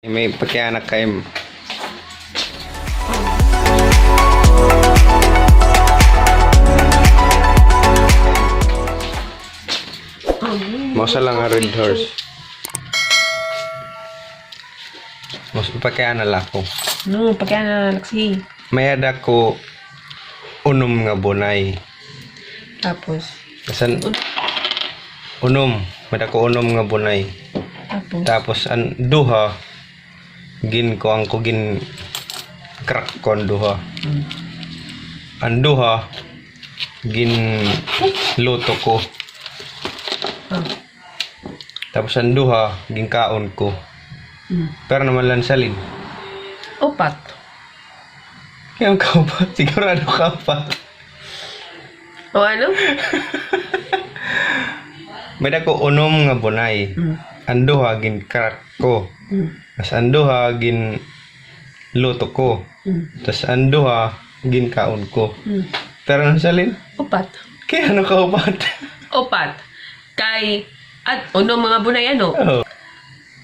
May pagkaanak kayo. Masa lang ang red horse. Mas pagkaanak ako. No, pagkaanak si. May ada ko unom nga bunay. Tapos. Kasan unom, may ada ko unom nga bunay. Tapos an duha gin ko ang ko gin crack kon duha. Ang duha gin luto ko. Tapos ang duha gin kaon ko. Pero naman lang salin. Opat. Kaya ang kaupat, sigurado kaupat. O ano? May dako unom nga bunay. Ang duha gin crack ko. Tapos ang duha gin luto ko. Tapos ang duha gin kaon ko. Pero naman salin? Opat. Kaya ano kaupat? Opat. Kay, at ano mga bunay ano? Oh.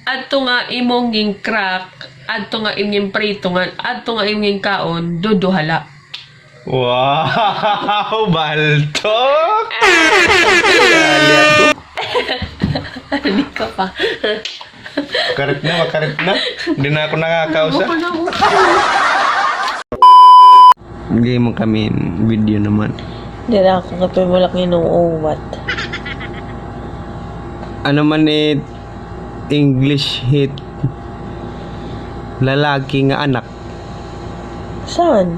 Adto nga imong ging crack, adto nga imong prito nga, adto nga imong kaon, duduhala. Wow! Baltok! Hindi ka pa. Karit na, makarit na. Hindi na ako nakakausa. Hindi mo kami video naman. Hindi na ako kapag mo lang yung uwat. Ano man English hit lalaki nga anak. Saan?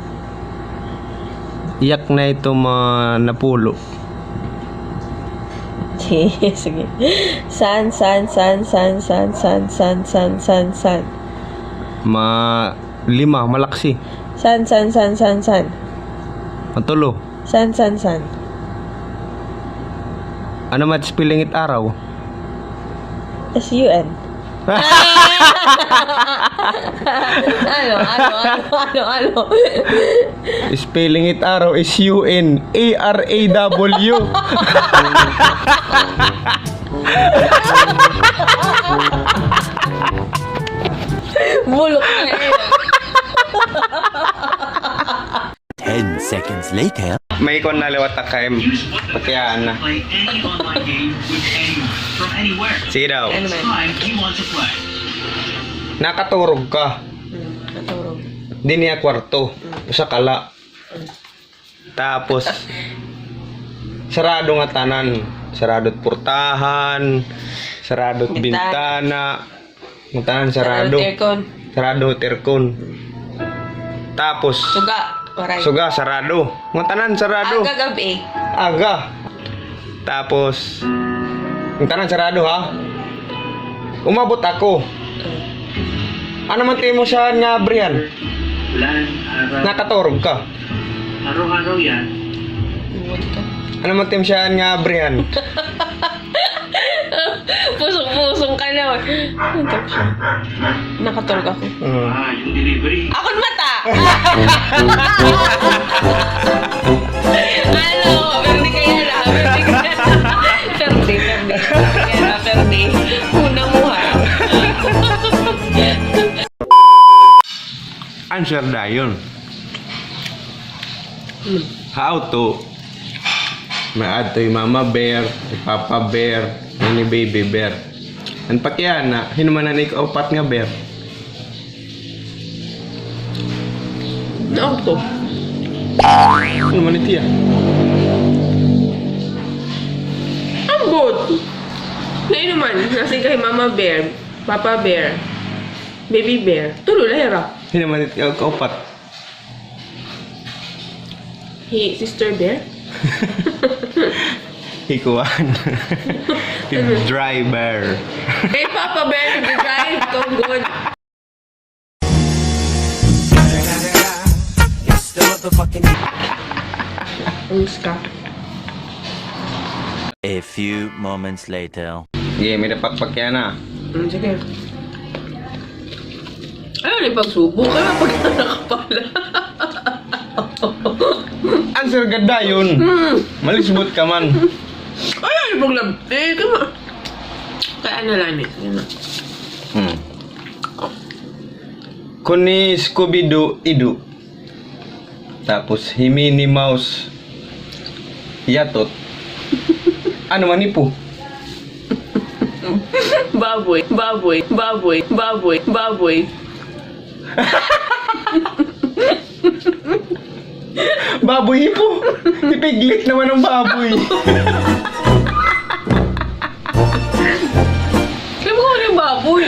Iyak na ito napulo. Sige. San. Lima, malaksi. San. Matulo. San. Ano mat spelling it araw? S-U-N. Ano? Spelling it araw is U-N-A-R-A-W. Bulok na eh. 10 seconds later. May kon na liwat kaim. Patiyan na. Sige daw. Ano man? Nakaturog ka. Katurog. Di niya kwarto. Sa kala. Tapos sarado nga tanan. Saradot portahan. Saradot bintana. Ang tanan sarado. Aircon. Sarado terkon. Tapos Suga. Waray. suga sarado. Ang tanan sarado. Aga gabi. Aga. Tapos ang tanan sarado ha. Umabot ako. Ano man tayo mo siya nga Brian? Nakaturog ka. Araw-araw yan. Ano man tayo siya nga Brian? Pusong-pusong ka na. Nakatulog ako. Yung delivery. Akon mata! Ano? Perdi kaya na. Perdi. Unang muha. Answer dayon. How to? Maad to yung mama bear, yung papa bear, yung baby bear. Ang pakyan na, hinumanan opat nga bear. Ano to? Hinuman iti Ambot! Ngayon naman, nasi kay Mama Bear, Papa Bear, Baby Bear. Tulo lahira. Hinuman iti opat. Sister Bear? Hikuan. Yung driver. Eh, Papa Bear, nag-drive. Kung good. Uska. A few moments later. Sige, may napakpakyan na. Sige. Ayaw na pagsubo. Kaya pag-anak pala. Answer ganda yun. Malisbot ka man. Ayaw na paglabti. Kaya ano lang eh. Yun na. Kuni Scooby-Doo, Idu. Tapos, Himini Mouse, Yatot. Ano man ipo? Baboy, baboy, baboy, baboy, baboy. Baboy ipo. Ipiglit naman ang baboy. Alam mo kung ano yung baboy?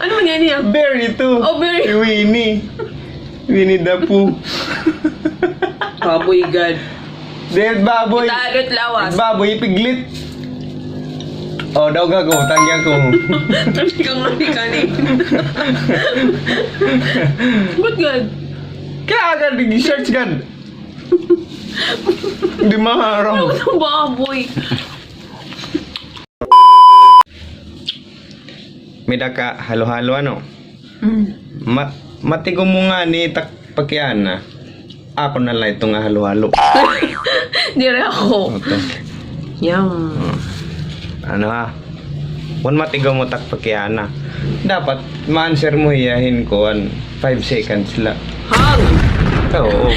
Ano man yan niya? Bear ito. Oh, bear. Si Winnie. Winnie the Pooh. Baboy God. Dead baboy. Talot lawas. Baboy ipiglit. Oh, daw gago. Tangyan ko. Sabi ka nga ni kanin. Ba't God? Kaya agad search gan. Hindi Ano maharap. ng baboy? May daka halo-halo ano. Mm. Matigo mo nga ni pagkian na. Ako na lang itong halo-halo. Dire ako. Ito. Yum. Ano ha? Kung matigo mo pagkian na. Dapat ma-answer mo hiyahin ko 5 seconds lang. Hang! Oo.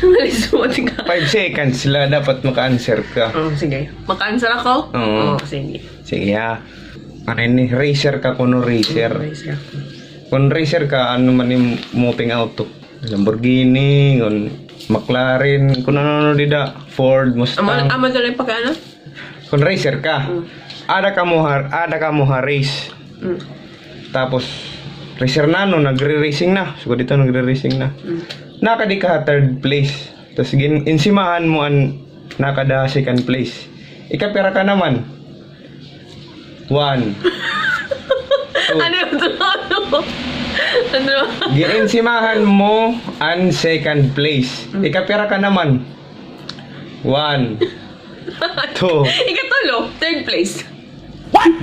Malis mo, tika. 5 seconds lang dapat maka-answer ka. Oh, sige. Maka-answer ako? Oo. Sige. Sige ha. Ano ini? Racer ka kuno racer. Racer. Kung racer ka, ano man yung moving auto. Lamborghini, kung McLaren, kung ano dida, Ford, Mustang. Ama tuloy pa ka ano? Kung racer ka, ada ka mo race. Mm. Tapos, racer na no, nagre-racing na. So, dito nagre-racing na. Nakadi ka third place. Tapos, insimahan mo ang nakada second place. Ikapira ka naman. 1. Ano yung ano? Ano? Giinsimahan mo ang second place. Ikapira ka naman. 1. 2. Ikatulo, third place.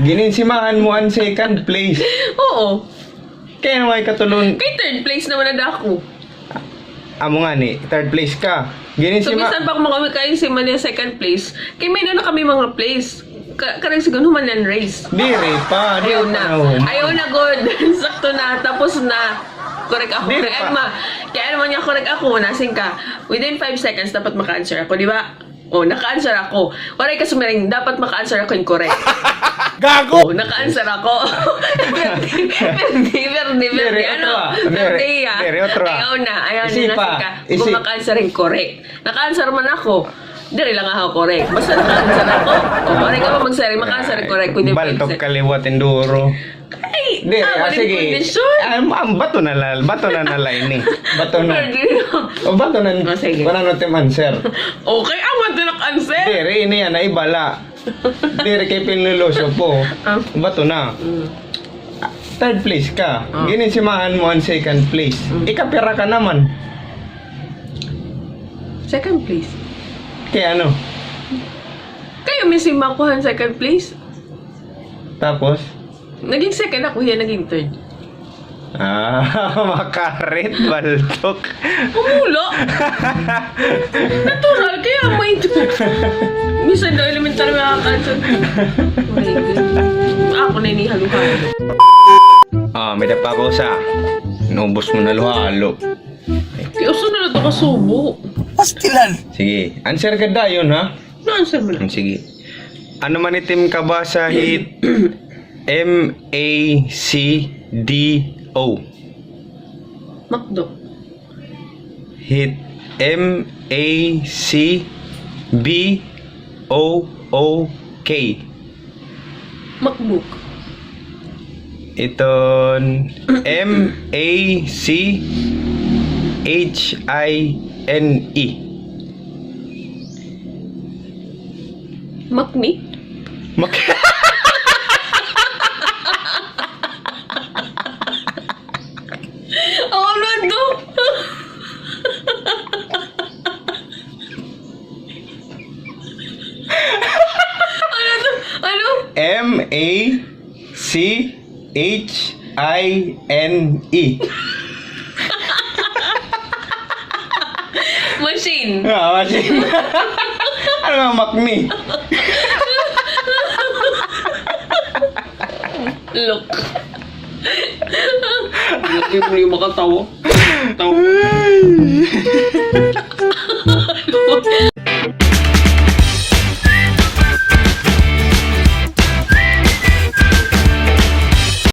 Gininsimahan mo ang second place. Oo. Kaya naman ikatulon. Kay third place naman na ako. Amo nga ni, third place ka. So, Gininsima... minsan pa kung makawin si Mania second place, kay may na kami mga place. Karang siguro human lang race. Dire pa. Ayaw na. Ayaw na, good. Sakto na. Tapos na. Correct ako. Di Kaya, pa. kaya naman niya correct ako. Nasing ka. Within 5 seconds, dapat maka-answer ako. Di ba? Oh, naka-answer ako. Waray ka sumiring, dapat maka-answer ako yung correct. Gago! Oh, naka-answer ako. Verdi. Ano? Verdi, ha? otro. Ayaw na. Ayaw na. Isipa. Nasing ka. Kung maka-answer yung correct. Naka-answer man ako. Dari lang ako correct. Basta naka-answer ako. O, waray ka pa mag-sari. Maka-answer yung correct. Kundi Baltok kaliwat enduro. Ay! Dire, walang sige. kondisyon. Ang bato na nalay ni. Bato na. Verdi. O bato na. Oh, sige. Wala na tim answer. Okay, awan din naka-answer. Dire, ini yan, naibala. Dire, kay Pinluloso po. Bato na. Third place ka. Gininsimahan mo ang second place. Ikapira ka naman. Second place. Kaya ano? Kayo may simakuhan second place. Tapos? Naging second ako, yan naging third. Makaret, baltok. Umula! Natural, kaya may... Minsan na elementary makakansel. Oh my God. Ako na inihalo-halo. May dapa ko sa. Nubos mo na luhalo. Kaya saan na ito kasubo? Sige, answer ka dayon ha? Na-answer mo na. Sige. Ano man itim ka ba sa hit MACDO? Macdo. Hit MACBOOK. Macbook. Iton MACHINE. Macni? Ano to? Ano to? Ano? MACHINE. Machine. Machine. Ano nga makni? Look. Hindi mo yung makatawa. Tawa.